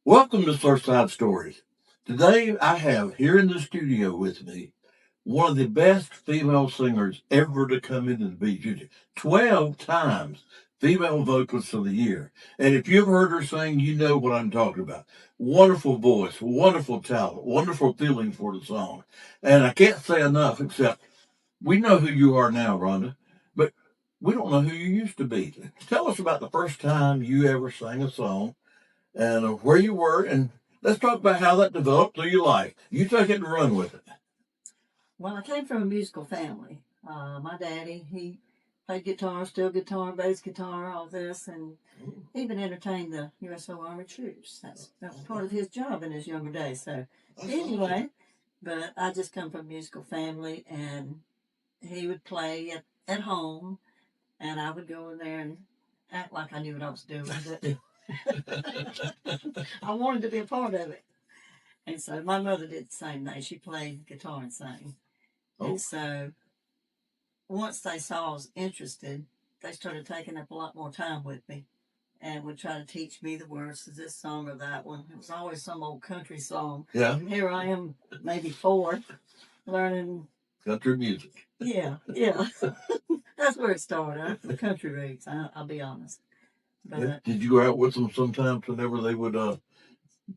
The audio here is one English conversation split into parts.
Welcome to Surfside Stories. Today I have here in the studio with me one of the best female singers ever to come into the beach music. 12 times female vocalist of the year. And if you've heard her sing, you know what I'm talking about. Wonderful voice, wonderful talent, wonderful feeling for the song. And I can't say enough except we know who you are now, Rhonda, but we don't know who you used to be. Tell us about the first time you ever sang a song and where you were, and let's talk about how that developed through your life. You take it and run with it. Well, I came from a musical family. My daddy, he played guitar, steel guitar, bass guitar, all this, and he even entertained the USO Army troops. That was part of his job in his younger days. So anyway, but I just come from a musical family, and he would play at home, and I would go in there and act like I knew what I was doing, but I wanted to be a part of it. And so my mother did the same thing. She played guitar and sang. Oh, And so once they saw I was interested, they started taking up a lot more time with me and would try to teach me the words to this song or that one. It was always some old country song. yeah, And here I am, maybe four, learning. country music. Yeah. That's where it started. The country roots, I'll be honest. But Yeah. Did you go out with them sometimes whenever they would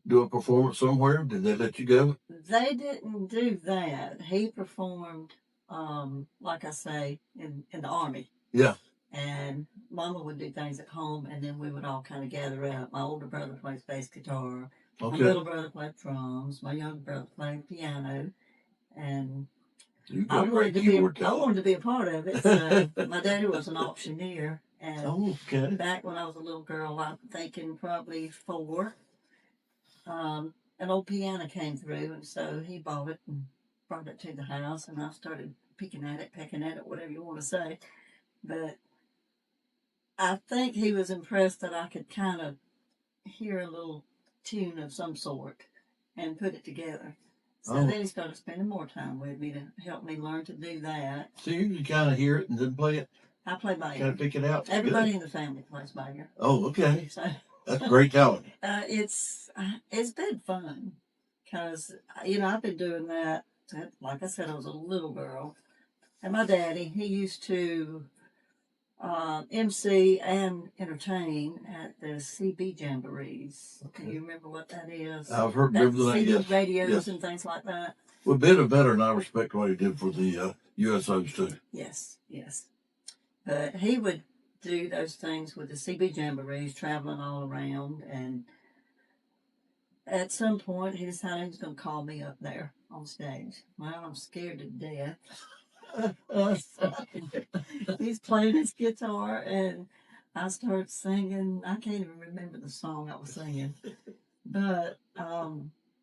do a performance somewhere? Did they let you go? they didn't do that. He performed, like I say, in the Army. Yeah. And Mama would do things at home, and then we would all kind of gather up. My older brother plays bass guitar. Okay. My little brother played drums. My younger brother played piano, and I wanted to be a part of it. So my daddy was an auctioneer, and okay. Back when I was a little girl, I'm thinking probably four. An old piano came through, and so he bought it and brought it to the house, and I started pecking at it, whatever you want to say. But I think he was impressed that I could kind of hear a little tune of some sort and put it together. So then he started spending more time with me to help me learn to do that. So you kind of hear it and then play it? I play by ear. Kind of pick it out? Everybody in the family plays by ear. Oh, okay. So, that's great talent. It's been fun because, I've been doing that. Like I said, I was a little girl. And my daddy, he used to MC and entertain at the CB jamborees. Okay. Can you remember what that is? I've heard remember that. CB Yes. radios yes. And things like that. Well, being a veteran, I respect what he did for the USOs too. Yes. But he would do those things with the CB jamborees, traveling all around. And at some point, he decided he was going to call me up there on stage. Well, I'm scared to death. He's playing his guitar, and I start singing. I can't even remember the song I was singing, but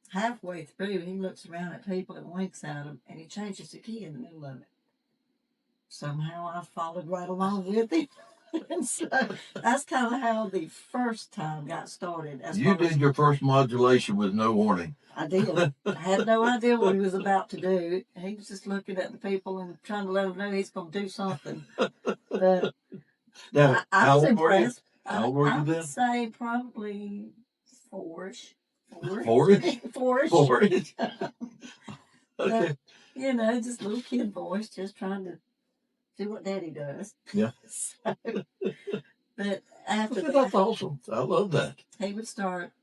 halfway through, he looks around at people and winks at them, and he changes the key in the middle of it. Somehow I followed right along with him. And so that's kind of how the first time got started. You did your first modulation with no warning. I did. I had no idea what he was about to do. He was just looking at the people and trying to let them know he's going to do something. But now, I was impressed. How old were you then? I would say probably four-ish. Four-ish? Four-ish. Okay. But, just little kid voice, just trying to do what Daddy does. Yeah. So, but after that's awesome. I love that. He would start.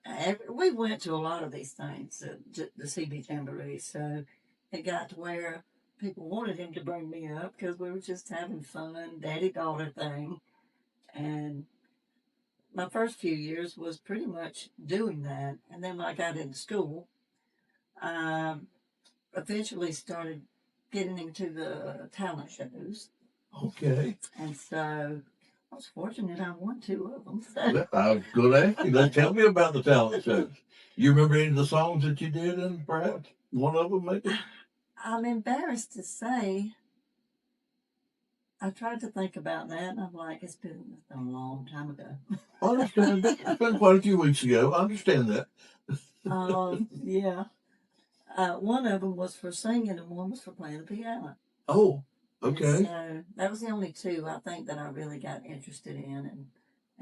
We went to a lot of these things, the CB Jamboree. So it got to where people wanted him to bring me up because we were just having fun, daddy-daughter thing. And my first few years was pretty much doing that. And then when I got into school, I eventually started getting into the talent shows. Okay. And so I was fortunate I won two of them. So. I was going to ask you that. Tell me about the talent shows. You remember any of the songs that you did, and perhaps one of them maybe? I'm embarrassed to say. I tried to think about that, and I'm like, it's been a long time ago. I understand that. It's been quite a few weeks ago. I understand that. Yeah. One of them was for singing, and one was for playing the piano. Oh. Okay. So that was the only two I think that I really got interested in,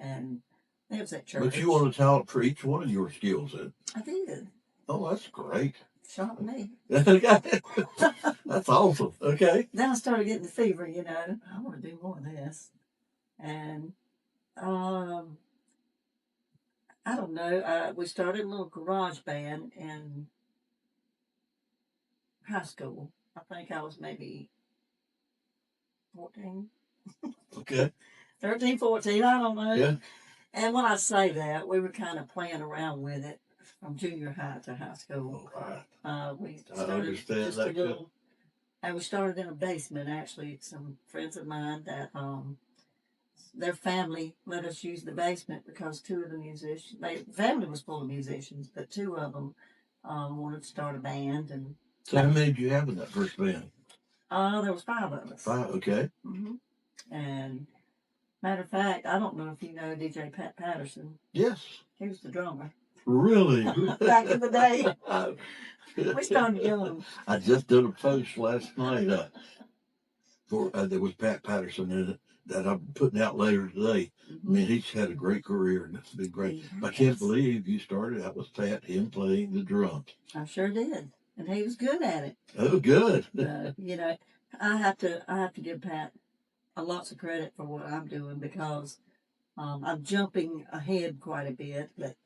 and It was at church. But you want a talent for each one of your skills, then? I did. Oh, that's great. Shot me. That's awesome. Okay. Then I started getting the fever, I want to do more of this. And I don't know. We started a little garage band in high school. I think I was maybe 14. Okay. 13, 14, I don't know. Yeah. And when I say that, we were kind of playing around with it from junior high to high school. We started just a little, and we started in a basement, actually. Some friends of mine that their family let us use the basement because two of the musicians, their family was full of musicians, but two of them wanted to start a band. And so how many did you have in that first band? There was 5 of us. 5, okay. Mm-hmm. And matter of fact, I don't know if you know DJ Pat Patterson. Yes. He was the drummer. Really? Back in the day. We started young. I just did a post last night for there was Pat Patterson in it that I'm putting out later today. Mm-hmm. I mean, he's had a great career and it's been great. I can't believe you started out with Pat, him playing the drums. I sure did. And he was good at it. Oh, good. I have to give Pat lots of credit for what I'm doing because I'm jumping ahead quite a bit, but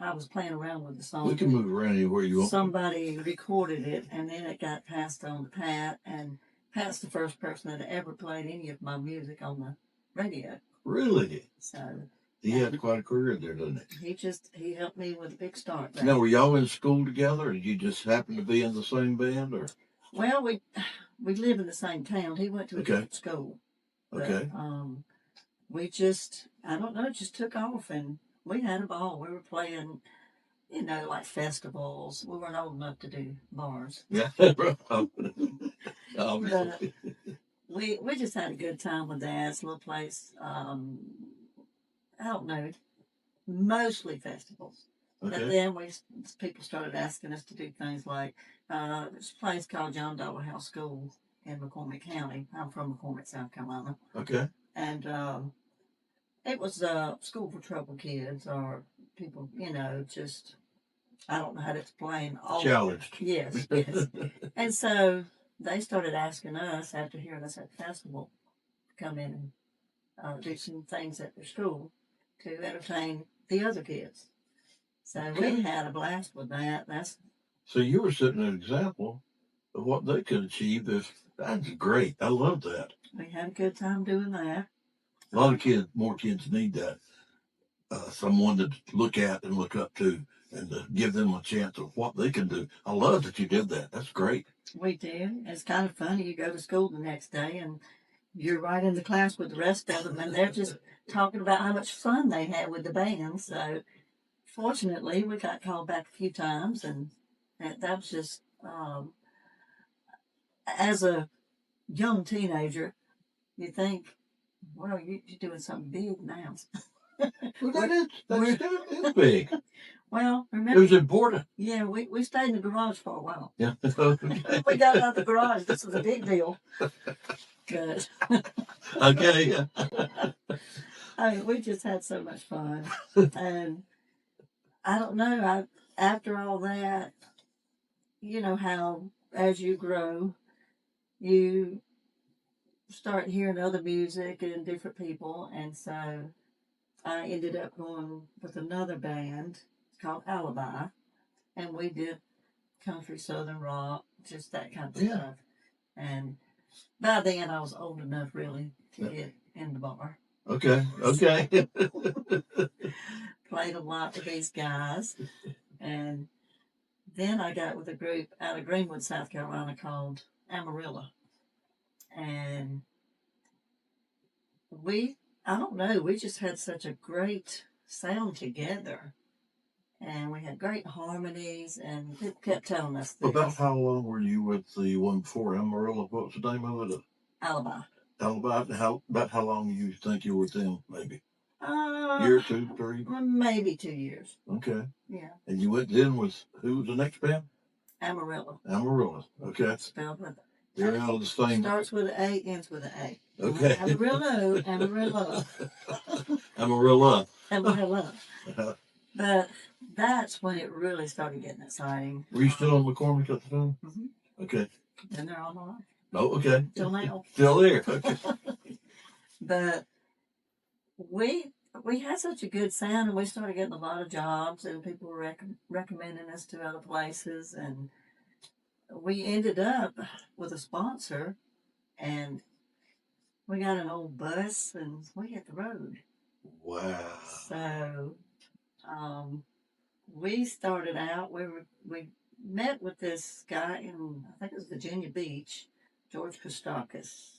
I was playing around with the song. We can move around anywhere you want. Somebody recorded it, and then it got passed on to Pat, and Pat's the first person that ever played any of my music on the radio. Really? So he had quite a career there, doesn't he? He helped me with a big start there. Now, were y'all in school together, or did you just happen to be in the same band, or? Well, we live in the same town. He went to a different school. Okay. But, we just, I don't know, it just took off, and we had a ball. We were playing, like festivals. We weren't old enough to do bars. Yeah. Obviously. But we just had a good time with that. It's a little place. I don't know, mostly festivals. Okay. But then people started asking us to do things like there's a place called John Dollar House School in McCormick County. I'm from McCormick, South Carolina. Okay. And it was a school for troubled kids or people, just, I don't know how to explain. Challenged. Yes, yes. And so they started asking us, after hearing us at the festival, to come in and do some things at their school to entertain the other kids. So we had a blast with that. So you were setting an example of what they could achieve that's great. I love that. We had a good time doing that. A lot of more kids need that. Someone to look at and look up to and to give them a chance of what they can do. I love that you did that. That's great. We did. It's kind of funny. You go to school the next day and you're right in the class with the rest of them and they're just talking about how much fun they had with the band. So fortunately, we got called back a few times and that was just, as a young teenager, you think, well, you're doing something big now. Well, that's big. Well, remember, it was important. Yeah, we stayed in the garage for a while. Yeah. Okay. We got out of the garage. This was a big deal. Good. Okay. I mean, we just had so much fun. And I don't know, after all that, how as you grow, you start hearing other music and different people. And so I ended up going with another band called Alibi, and we did country, southern rock, just that kind of stuff. And by then, I was old enough really to get in the bar. Okay. Played a lot with these guys, and then I got with a group out of Greenwood, South Carolina called Amarillo, and I don't know, we just had such a great sound together. And we had great harmonies, and people kept telling us this. About how long were you with the one before Amarillo? What was the name of it? Alibi. Alibi. About how long do you think you were with them, maybe? Year, 2, 3? Maybe 2 years. Okay. Yeah. And you went then with, who was the next band? Amarillo. Amarillo. Okay. Spelled with. They're out of the same. Starts with an A, ends with an A. Okay. Amarillo, Amarillo, Amarillo. Amarillo. But that's when it really started getting exciting. Were you still on McCormick at the time? Mm-hmm. Okay. Been there all my life. Oh, okay. Till now. Still there. Okay. But we had such a good sound, and we started getting a lot of jobs, and people were recommending us to other places, and we ended up with a sponsor, and we got an old bus, and we hit the road. Wow. So we started out. We met with this guy in, I think it was Virginia Beach, George Kostakis,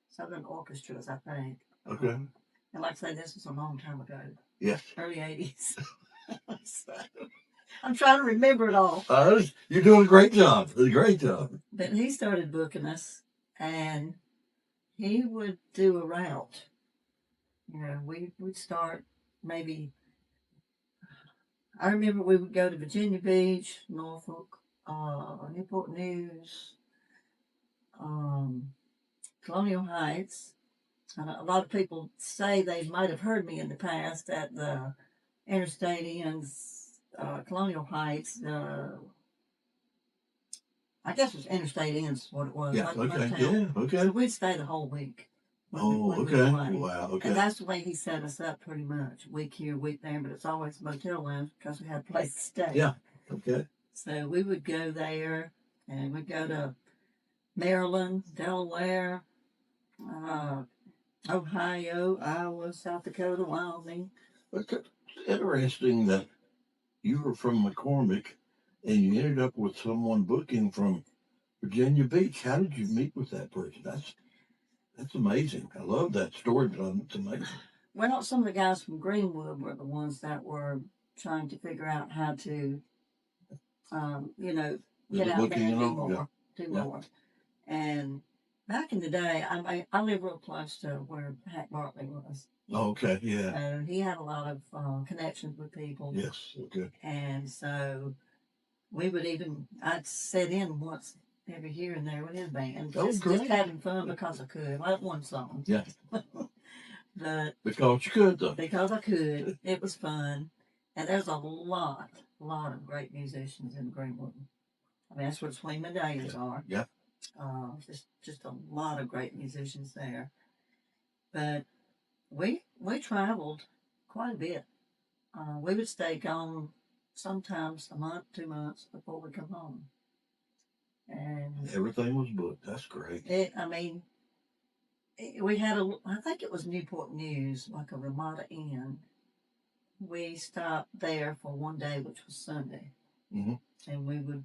Southern Orchestras, I think. Okay. And like I say, this was a long time ago. Yes. Early 80s. So, I'm trying to remember it all. You're doing a great job. A great job. But he started booking us, and he would do a route. You know, we would start maybe. I remember we would go to Virginia Beach, Norfolk, Newport News, Colonial Heights. And a lot of people say they might have heard me in the past at the Interstate Ends, Colonial Heights. I guess it was Interstate Ends what it was. Yeah, Like okay, yeah, okay. So we'd stay the whole week. Oh, okay. Wow, okay. And that's the way he set us up pretty much. Week here, week there, but it's always motel lounge because we had a place to stay. Yeah, okay. So we would go there, and we'd go to Maryland, Delaware, Ohio, Iowa, South Dakota, Wyoming. It's interesting that you were from McCormick and you ended up with someone booking from Virginia Beach. How did you meet with that person? That's amazing. I love that story, but it's amazing. Well, some of the guys from Greenwood were the ones that were trying to figure out how to, get out there and do more. And back in the day, I live real close to where Hack Bartley was. Oh, okay, yeah. So he had a lot of connections with people. Yes, okay. And so I'd sit in once every here and there with his band. Just having fun because I could. Like one song. Yeah. But because you could, though. Because I could. It was fun. And there's a lot of great musicians in Greenwood. I mean, that's where Swing Medallions are. Yeah. Just a lot of great musicians there. But we traveled quite a bit. We would stay gone sometimes a month, 2 months before we come home. And everything was booked. That's great. We had I think it was Newport News, like a Ramada Inn. We stopped there for one day, which was Sunday. Mm-hmm. And we would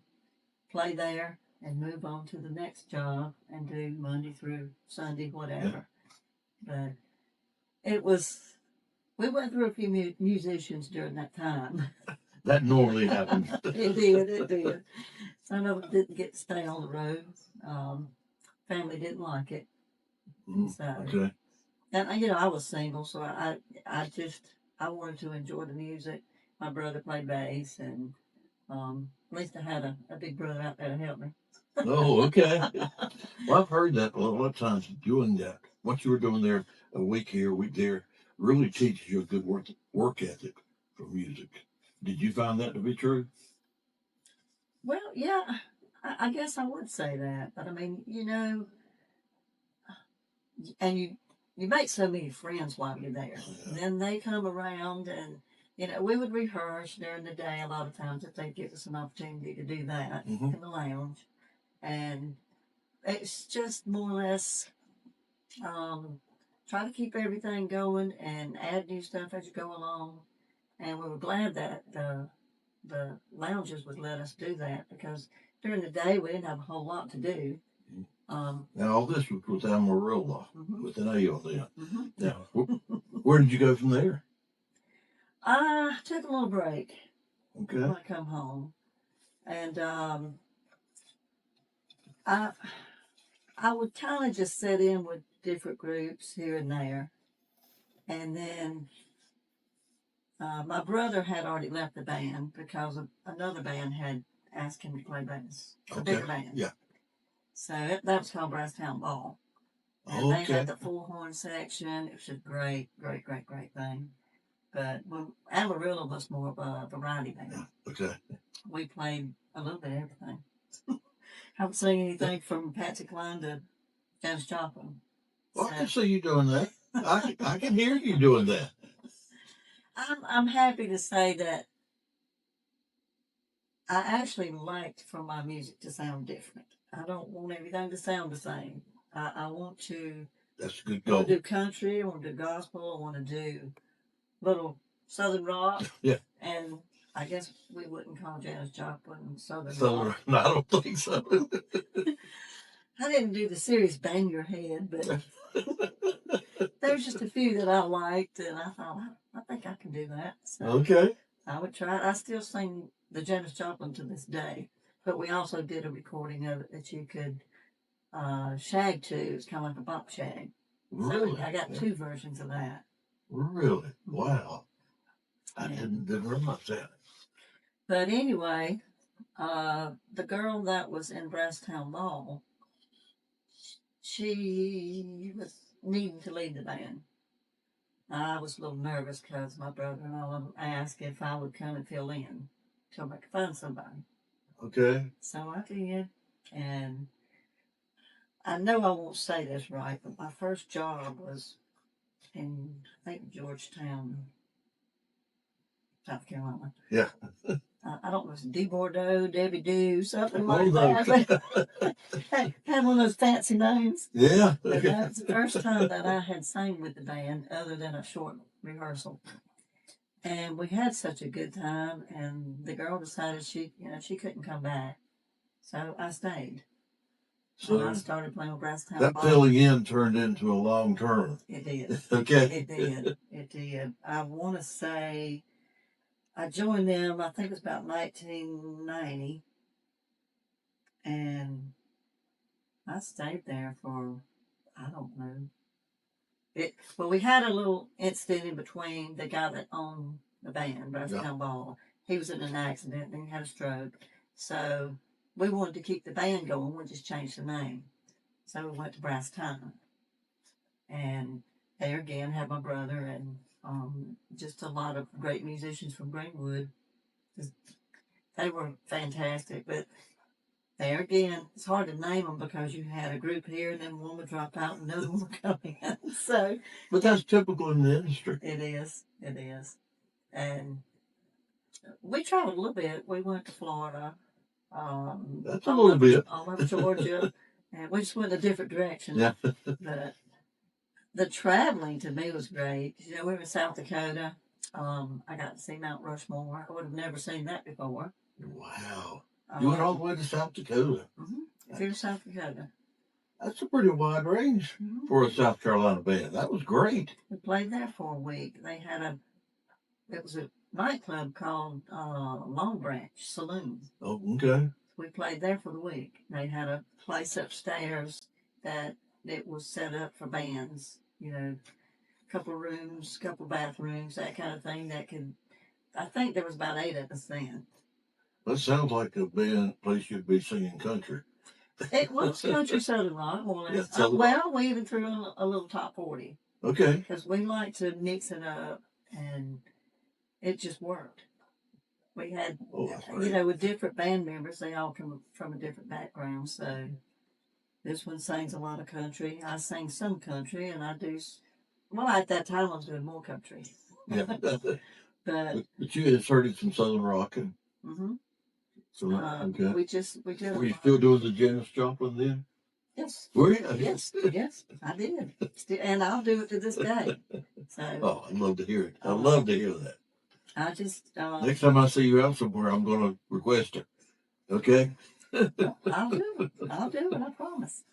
play there and move on to the next job and do Monday through Sunday, whatever. Yeah. But we went through a few musicians during that time. That normally happens. It did. Some of them didn't get to stay on the road. Family didn't like it. So, okay. And I was single, so I wanted to enjoy the music. My brother played bass, and at least I had a big brother out there to help me. Oh, okay. Well, I've heard that a lot of times. Doing that, what you were doing there, a week here, a week there, really teaches you a good work ethic for music. Did you find that to be true? Well, yeah, I guess I would say that. But I mean, and you make so many friends while you're there. Yeah. And then they come around, and we would rehearse during the day a lot of times if they give us an opportunity to do that in the lounge. And it's just more or less try to keep everything going and add new stuff as you go along. And we were glad that the lounges would let us do that, because during the day we didn't have a whole lot to do. Now all this was with Amarillo, with an A on there. Mm-hmm. Now, where did you go from there? I took a little break. Okay. When I come home, and I would kind of just sit in with different groups here and there, and then my brother had already left the band because another band had asked him to play bass, a bigger band. Yeah. So that was called Brasstown Ball. And they had the full horn section. It was a great thing. But Amarillo was more of a variety band. Okay. We played a little bit of everything. Haven't seen anything from Patsy Cline to Janis Joplin. Well, I can see you doing that. I can hear you doing that. I'm happy to say that I actually liked for my music to sound different. I don't want everything to sound the same. I want to. That's a good goal. I want to do country. I want to do gospel. I want to do little Southern rock. Yeah. And I guess we wouldn't call Janis Joplin Southern rock. No, I don't think so. I didn't do the serious bang your head, but there's just a few that I liked, and I thought, I think I can do that. So okay. I would try it. I still sing the Janis Joplin to this day, but we also did a recording of it that you could shag to. It's kind of like a bop shag. Really? So I got two versions of that. Really? Wow. I didn't realize that. But anyway, the girl that was in Brasstown Mall, she was needing to lead the band. I was a little nervous because my brother and all of them asked if I would come and fill in till I could find somebody. Okay. So I did. And I know I won't say this right, but my first job was in, I think, Georgetown, South Carolina. Yeah. I don't know, it's D. Bordeaux, Debbie Dew, something like that. Had one of those fancy names. Yeah. And that was the first time that I had sang with the band other than a short rehearsal. And we had such a good time, and the girl decided she couldn't come back. So I stayed. So I started playing with Brasstown. That filling in turned into a long term. It did. Okay. It did. It did. I want to say I joined them, I think it was about 1990. And I stayed there for, I don't know. Well, we had a little incident in between. The guy that owned the band, Brasstown Ball, he was in an accident and he had a stroke. So we wanted to keep the band going. We just changed the name. So we went to Brasstown. And there again had my brother and just a lot of great musicians from Greenwood. They were fantastic, but there again, it's hard to name them because you had a group here and then one would drop out and another one would come in. So, but that's typical in the industry. It is. It is. And we traveled a little bit. We went to Florida. That's a little bit. All over Georgia. And we just went a different direction. Yeah. But the traveling to me was great. You know, we were in South Dakota. I got to see Mount Rushmore. I would have never seen that before. Wow. You went all the way to South Dakota. Mm-hmm. Through South Dakota. That's a pretty wide range for a South Carolina band. That was great. We played there for a week. They had it was a nightclub called Long Branch Saloon. Oh, okay. We played there for the week. They had a place upstairs that it was set up for bands, you know, a couple of rooms, couple of bathrooms, that kind of thing I think there was about 8 of us then. That sounds like a band place you'd be singing country. It was country Southern rock, more or less. Yeah, well, we even threw in a little top 40. Okay. Because we like to mix it up, and it just worked. We had, with different band members, they all come from a different background. So this one sings a lot of country. I sing some country, and I do. Well, at that time, I was doing more country. Yeah. but you inserted some Southern rock and. Mm-hmm. So, okay. We did. Were you still doing the Janis Joplin then? Yes. Were you? Yes, I did. And I'll do it to this day. So. I'd love to hear it. I'd love to hear that. I just. Next time I see you out somewhere, I'm going to request it. Okay? I'll do it. I promise.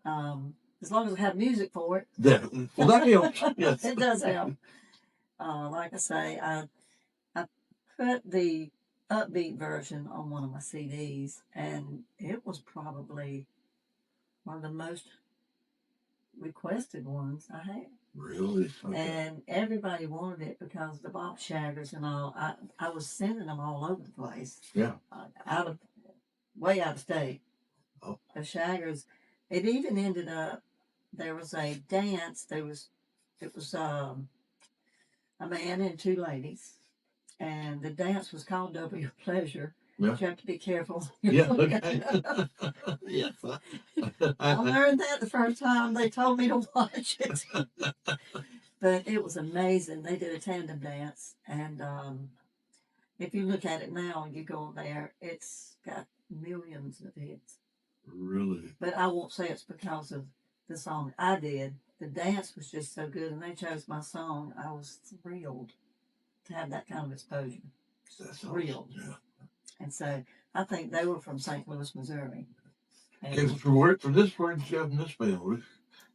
As long as I have music for it. Yeah. Well, that helps. Yes. It does help. Like I say, I put the upbeat version on one of my CDs, and it was probably one of the most requested ones I had. Really? Okay. And everybody wanted it because the Bob Shaggers and all, I was sending them all over the place. Yeah. Way out of state. Oh. The Shaggers, it even ended up there was a dance. It was a man and two ladies, and the dance was called "Double Your Pleasure." Yeah. You have to be careful. Yeah. Okay. Yes. I learned that the first time they told me to watch it. But it was amazing. They did a tandem dance, and if you look at it now and you go there, it's got millions of hits. Really? But I won't say it's because of the song I did. The dance was just so good, and they chose my song. I was thrilled to have that kind of exposure. That's Thrilled. Awesome. Yeah. And so I think they were from St. Louis, Missouri. Okay, for this word in this band,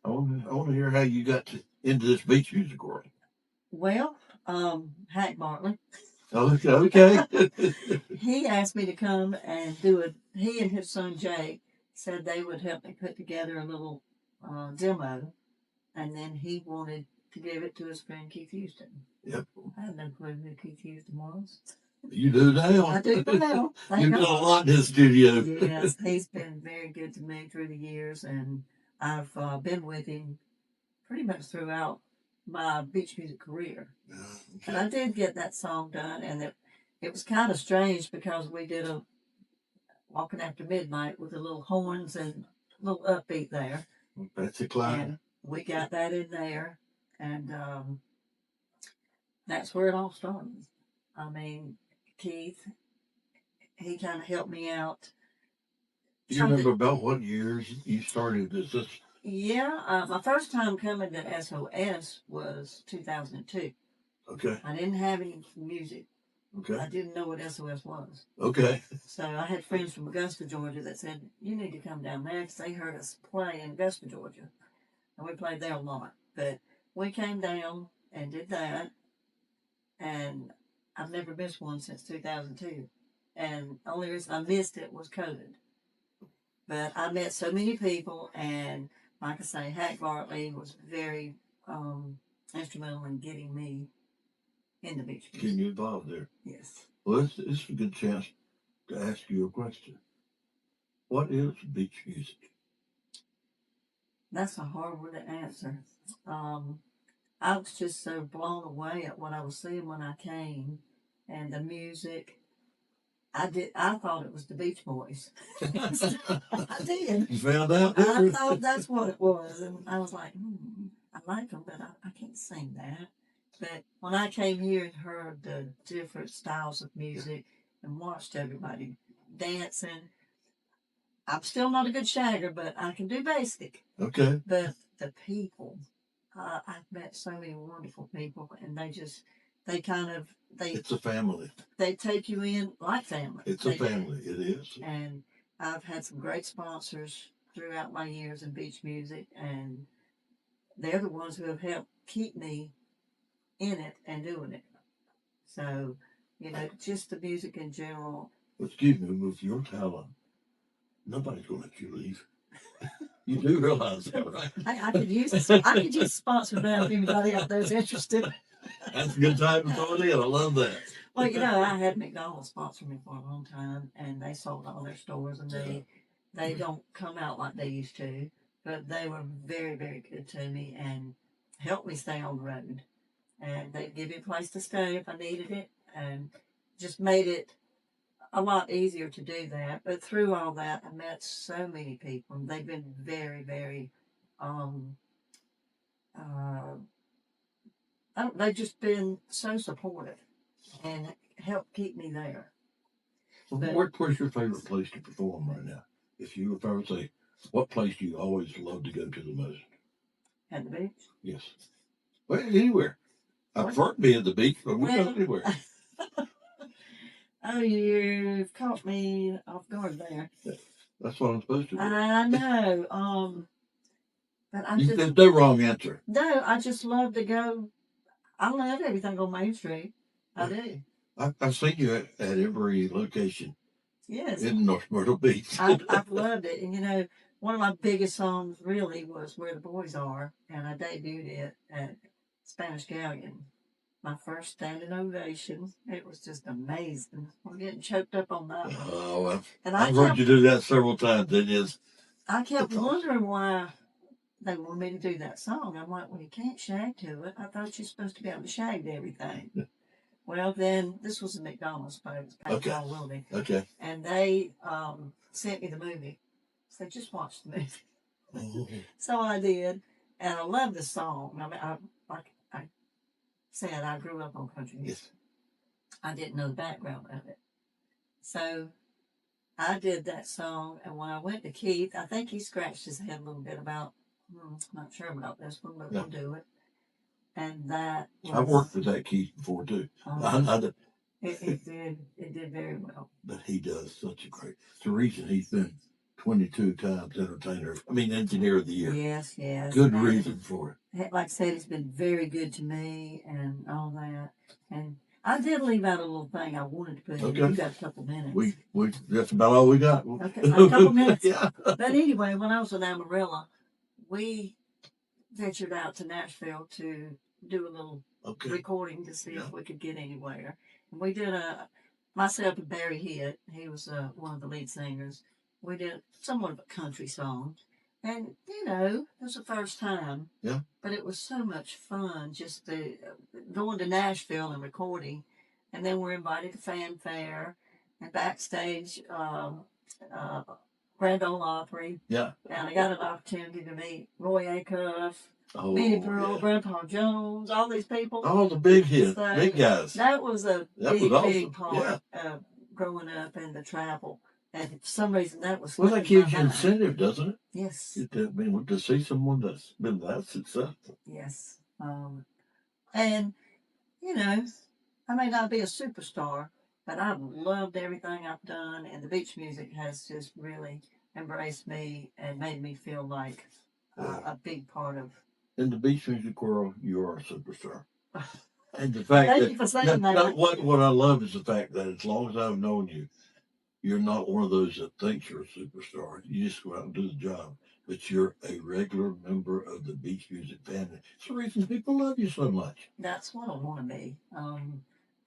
I want to hear how you got into this beach music world. Well, Hack Bartley. Okay. He asked me to come and do it. He and his son Jake said they would help me put together a little demo, and then he wanted to give it to his friend Keith Houston. Yep. I had no clue who Keith Houston was. You do now. I do now. You've done a lot in his studio. Yes, he's been very good to me through the years, and I've been with him pretty much throughout my beach music career. Okay. And I did get that song done, and it was kind of strange because we did a Walking After Midnight with the little horns and a little upbeat there. That's a climb. And we got that in there, and that's where it all started. I mean, Keith, he kind of helped me out. Do you remember about what years you started this? Yeah, my first time coming to SOS was 2002. Okay. I didn't have any music. Okay. I didn't know what SOS was. Okay. So I had friends from Augusta, Georgia that said, you need to come down there because they heard us play in Augusta, Georgia. And we played there a lot. But we came down and did that. And I've never missed one since 2002. And the only reason I missed it was COVID. But I met so many people, and like I say, Hack Bartley was very instrumental in getting me in the beach music. Getting you involved there. Yes. Well, this is a good chance to ask you a question. What is beach music? That's a hard one to answer. I was just so blown away at what I was seeing when I came, and the music. I thought it was the Beach Boys. I did. You found out? I thought that's what it was, and I was like, I like them, but I can't sing that. But when I came here and heard the different styles of music and watched everybody dancing, I'm still not a good shagger, but I can do basic. Okay. But the people, I've met so many wonderful people, and it's a family. They take you in like family. It's a family. It is. And I've had some great sponsors throughout my years in beach music, and they're the ones who have helped keep me in it and doing it. So, just the music in general. Excuse me, with your talent, nobody's going to let you leave. You do realize that, right? I could use sponsor now if anybody out there is interested. That's a good time to throw it in. I love that. Well, I had McDonald's sponsor me for a long time, and they sold all their stores, and they don't come out like they used to, but they were very, very good to me and helped me stay on the road. And they'd give me a place to stay if I needed it, and just made it a lot easier to do that. But through all that, I met so many people, and they've been very, very, they've just been so supportive and helped keep me there. Where's your favorite place to perform right now? If I would say, what place do you always love to go to the most? At the beach? Yes. Well, anywhere. I prefer to be at the beach, but we go anywhere. Oh, you've caught me off guard there. Yeah, that's what I'm supposed to do. I know. But there's no wrong answer. No, I just love to go. I love everything on Main Street. I do. I've seen you at every location. Yes. In North Myrtle Beach. I've loved it. And, one of my biggest songs really was Where the Boys Are, and I debuted it at Spanish Galleon. My first standing ovation. It was just amazing. I'm getting choked up on that one. Oh, well, I've heard you do that several times. It is. I kept wondering why they wanted me to do that song. I'm like, well, you can't shag to it. I thought you're supposed to be able to shag to everything. Well, then this was a McDonald's post, Okay. Wildy, Okay. and they sent me the movie. So just watch the movie. Oh. So I did, and I love the song. I mean, like I said, I grew up on country music. Yes. I didn't know the background of it, so I did that song. And when I went to Keith, I think he scratched his head a little bit about. Not sure about this one, but we'll do it. And that was, I've worked with that Keith before too. It did very well. But he does such a great. It's the reason he's been 22 times engineer of the year. Yes, yes. Good reason for it. Like I said, he's been very good to me and all that. And I did leave out a little thing I wanted to put in. You got a couple minutes. We that's about all we got. Okay, a couple minutes. Yeah. But anyway, when I was in Amarillo, we ventured out to Nashville to do a little recording to see if we could get anywhere. And we did myself and Barry Hitt, he was one of the lead singers. We did somewhat of a country song. And, it was the first time. Yeah. But it was so much fun just going to Nashville and recording. And then we're invited to Fanfare and backstage Grand Ole Opry. Yeah. And I got an opportunity to meet Roy Acuff, Minnie Pearl, Grandpa Jones, all these people. All the big hits, so big guys. That was a big awesome. part of growing up and the travel. And for some reason that was... Well, that gives you incentive, doesn't it? Yes. To see someone that's been that successful. Yes. And, I may not be a superstar, but I've loved everything I've done, and the beach music has just really embraced me and made me feel like a big part of... In the beach music world, you are a superstar. And the fact Thank you for saying that. What I love is the fact that as long as I've known you, you're not one of those that thinks you're a superstar. You just go out and do the job. But you're a regular member of the beach music family. It's the reason people love you so much. That's what I want to be.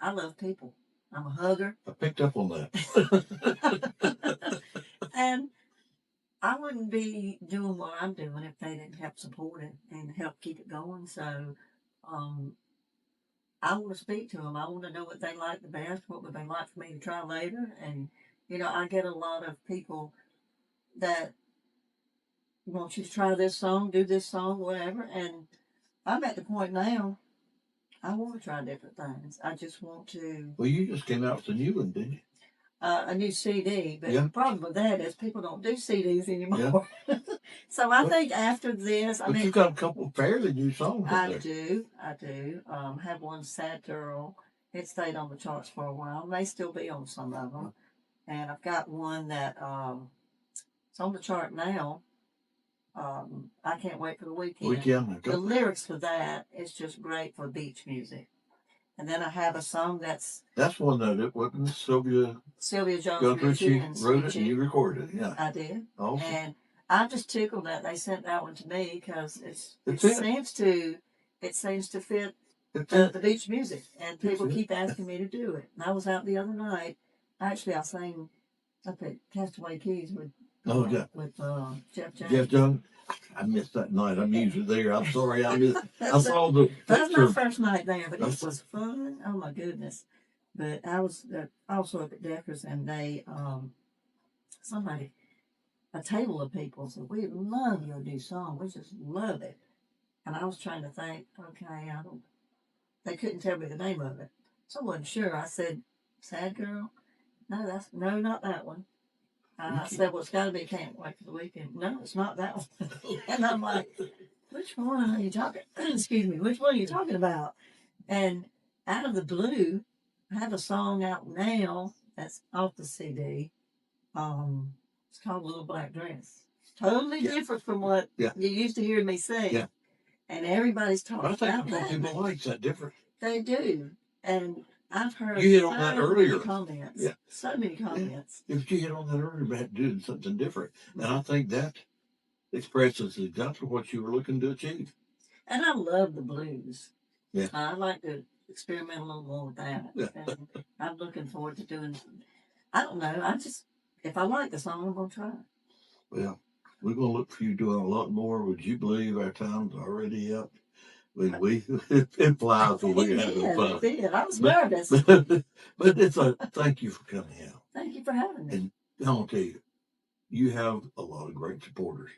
I love people. I'm a hugger. I picked up on that. And I wouldn't be doing what I'm doing if they didn't help support it and help keep it going. So I want to speak to them. I want to know what they like the best, what would they like for me to try later. And, I get a lot of people that want you to try this song, do this song, whatever. And I'm at the point now, I want to try different things. I just want to... Well, you just came out with a new one, didn't you? A new CD, but the problem with that is people don't do CDs anymore. Yeah. So I think after this... But you've got a couple fairly new songs. I do. Have one, Sad Girl. It stayed on the charts for a while. May still be on some of them. And I've got one that it's on the chart now. I Can't Wait for the Weekend. The lyrics for that is just great for beach music. And then I have a song that's one that it wasn't Sylvia Jones Ritchie wrote it and you recorded it. Yeah, I did. Awesome. And I'm just tickled that they sent that one to me because it seems to fit the beach music, and people keep asking me to do it. And I was out the other night. Actually, I sang up at Castaway Keys with Jeff Jones. Jeff Jones. I missed that night. I'm usually there. I'm sorry. I saw the picture. That's my first night there, but it was fun. Oh my goodness! But I was also up at Decker's, and they a table of people said, "We love your new song. We just love it." And I was trying to think, okay, they couldn't tell me the name of it, so I wasn't sure. I said, "Sad Girl." No, not that one. I said, well, it's got to be Can't Wait for the Weekend. No, it's not that one. And I'm like, which one are you talking? Excuse me, which one are you talking about? And out of the blue, I have a song out now that's off the CD. It's called Little Black Dress. Totally different from what you used to hear me sing. Yeah. And everybody's talking about that. People like that different. They do. And I've heard you hit on that earlier. Comments. Yeah. So many comments. Yeah. If you hit on that earlier about doing something different. And I think that expresses exactly what you were looking to achieve. And I love the blues. Yeah. I like to experiment a little more with that. Yeah. And I'm looking forward to doing, I don't know, if I like the song, I'm going to try it. Well, We're going to look for you doing a lot more. Would you believe our time's already up? It flies when we're having fun. It did. I was nervous. But it's thank you for coming out. Thank you for having me. And I'm going to tell you, you have a lot of great supporters.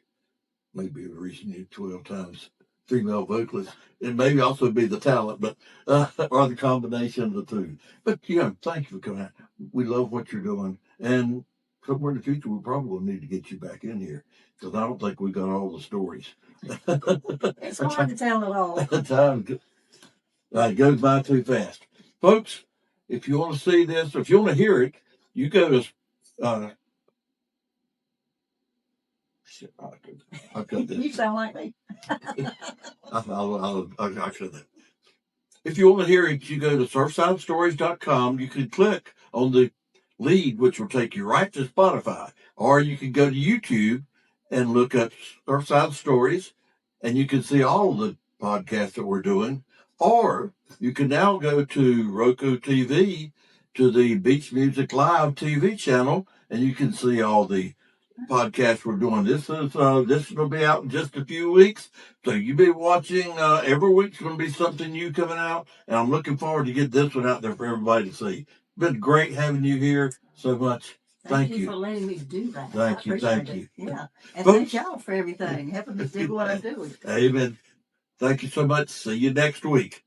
Maybe the reason you 12 times female vocalist. It may also be the talent, but or the combination of the two. But thank you for coming out. We love what you're doing, and somewhere in the future we probably will need to get you back in here because I don't think we got all the stories. It's hard to tell it all. Time goes by too fast, folks. If you want to see this, or if you want to hear it, you go to. I cut this. You sound like me. I cut that. If you want to hear it, you go to surfsidestories.com. You can click on the lead, which will take you right to Spotify. Or you can go to YouTube and look up Surfside Stories, and you can see all of the podcasts that we're doing. Or you can now go to Roku TV, to the Beach Music Live TV channel, and you can see all the podcast we're doing. This is going to be out in just a few weeks, so you'll be watching. Every week's going to be something new coming out, and I'm looking forward to get this one out there for everybody to see. Been great having you here so much. Thank you for letting me do that. Thank you. Yeah, and thank y'all for everything, helping me do what I'm doing. Amen. Thank you so much. See you next week.